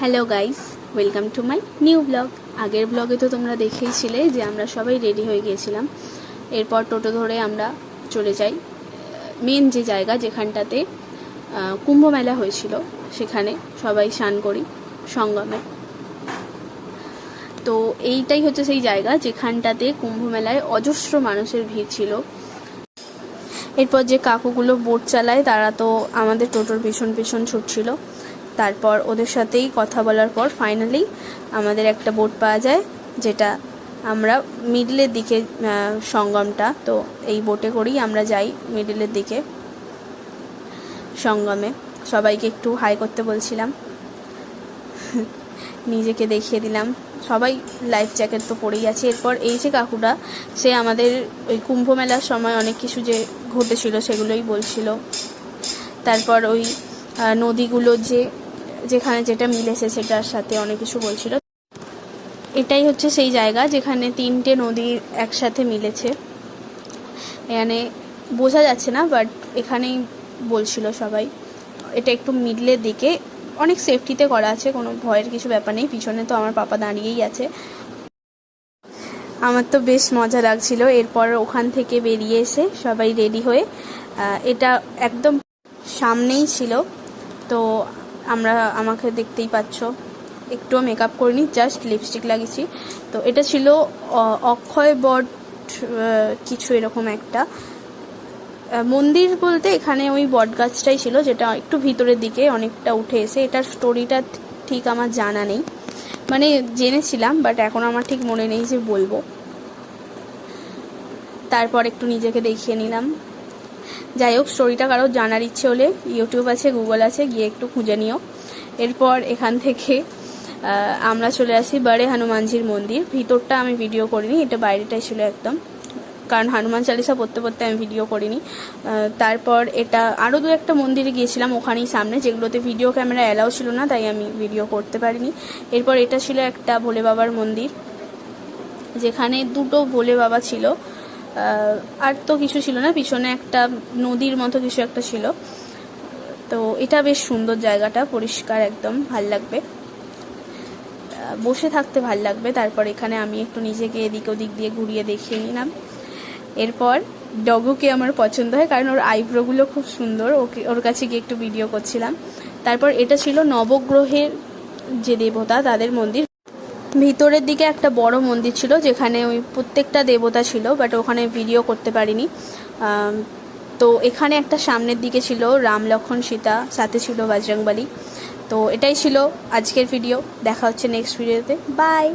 Hello guys, welcome to my new blog. আগের ব্লগে তো তোমরা দেখেইছিলে যে আমরা সবাই রেডি হয়ে গিয়েছিলাম। এরপর টোটো ধরে আমরা চলে যাই মেন যে জায়গা যেখানটাতে কুম্ভ মেলা হয়েছিল, সেখানে সবাই স্নান করি সঙ্গমে। তো এইটাই হচ্ছে সেই জায়গা যেখানটাতে কুম্ভ মেলায় অজস্র মানুষের ভিড় ছিল। এরপর যে কাকুগুলো বোট চালায় তারা তো আমাদের টোটোর পেছন পেছন ছুটছিল। তারপর ওদের সাথেই কথা বলার পর ফাইনালি আমাদের একটা বোট পাওয়া যায়, যেটা আমরা মিডলের দিকে সঙ্গমটা, তো এই বোটে করেই আমরা যাই মিডলের দিকে সঙ্গমে। সবাইকে একটু হাই করতে বলছিলাম, নিজেকে দেখিয়ে দিলাম। সবাই লাইফ জ্যাকেট তো পরেই আছে। এরপর এই যে কাকুটা, সে আমাদের ওই কুম্ভ মেলার সময় অনেক কিছু যে ঘটেছিল সেগুলোই বলছিল। তারপর ওই নদীগুলো যেখানে যেটা মিলেছে সেটার সাথে অনেক কিছু বলছিল। এটাই হচ্ছে সেই জায়গা যেখানে 3টে নদী একসাথে মিলেছে। এখানে বোঝা যাচ্ছে না, বাট এখানেই বলছিল সবাই। এটা একটু মিডলের দিকে, অনেক সেফটিতে করা আছে, কোনো ভয়ের কিছু ব্যাপার নেই। পিছনে তো আমার পাপা দাঁড়িয়েই আছে। আমার তো বেশ মজা লাগছিল। এরপর ওখান থেকে বেরিয়ে এসে সবাই রেডি হয়ে, এটা একদম সামনেই ছিল, তো আমাকে দেখতেই পাচ্ছ, একটুও মেকআপ করিনি, জাস্ট লিপস্টিক লাগিয়েছি। তো এটা ছিল অক্ষয় বট কিছু এরকম একটা মন্দির বলতে, এখানে ওই বট গাছটাই ছিল, যেটা একটু ভিতরের দিকে অনেকটা উঠে এসে। এটার স্টোরিটা ঠিক আমার জানা নেই, মানে জেনেছিলাম বাট এখন আমার ঠিক মনে নেই যে বলবো। তারপর একটু নিজেকে দেখিয়ে নিলাম। যাই হোক, স্টোরিটা কারো জানার ইচ্ছে হলে ইউটিউব আছে, গুগল আছে, গিয়ে একটু খুঁজে নিও। এরপর এখান থেকে আমরা চলে আসি বড়ে হনুমানজির মন্দির। ভিতরটা আমি ভিডিও করিনি, এটা বাইরেটাই ছিল একদম, কারণ হনুমান চালিসা পড়তে পড়তে আমি ভিডিও করিনি। তারপর এটা আরও 2-একটা মন্দিরে গিয়েছিলাম ওখানেই সামনে, যেগুলোতে ভিডিও ক্যামেরা অ্যালাউ ছিল না, তাই আমি ভিডিও করতে পারিনি। এরপর এটা ছিল একটা ভোলে বাবার মন্দির, যেখানে 2টো ভোলে বাবা ছিল, আর তো কিছু ছিল না। পিছনে একটা নদীর মতো কিছু একটা ছিল। তো এটা বেশ সুন্দর জায়গাটা, পরিষ্কার একদম, ভাল লাগবে, বসে থাকতে ভাল লাগবে। তারপর এখানে আমি একটু নিজেকে এদিক ওদিক দিয়ে ঘুরিয়ে দেখিয়ে নিলাম। এরপর ডগুকে আমার পছন্দ হয়, কারণ ওর আইব্রোগুলো খুব সুন্দর, ওর কাছে গিয়ে একটু ভিডিও করছিলাম। তারপর এটা ছিল নবগ্রহের যে দেবতা তাদের মন্দির। ভিতরের দিকে একটা বড় মন্দির ছিল, যেখানে ওই প্রত্যেকটা দেবতা ছিল, বাট ওখানে ভিডিও করতে পারিনি। তো এখানে একটা সামনের দিকে ছিল রাম, লক্ষ্মণ, সীতা, সাথে ছিল বজরংবলী। তো এটাই ছিল আজকের ভিডিও। দেখা হচ্ছে নেক্সট ভিডিওতে। বাই।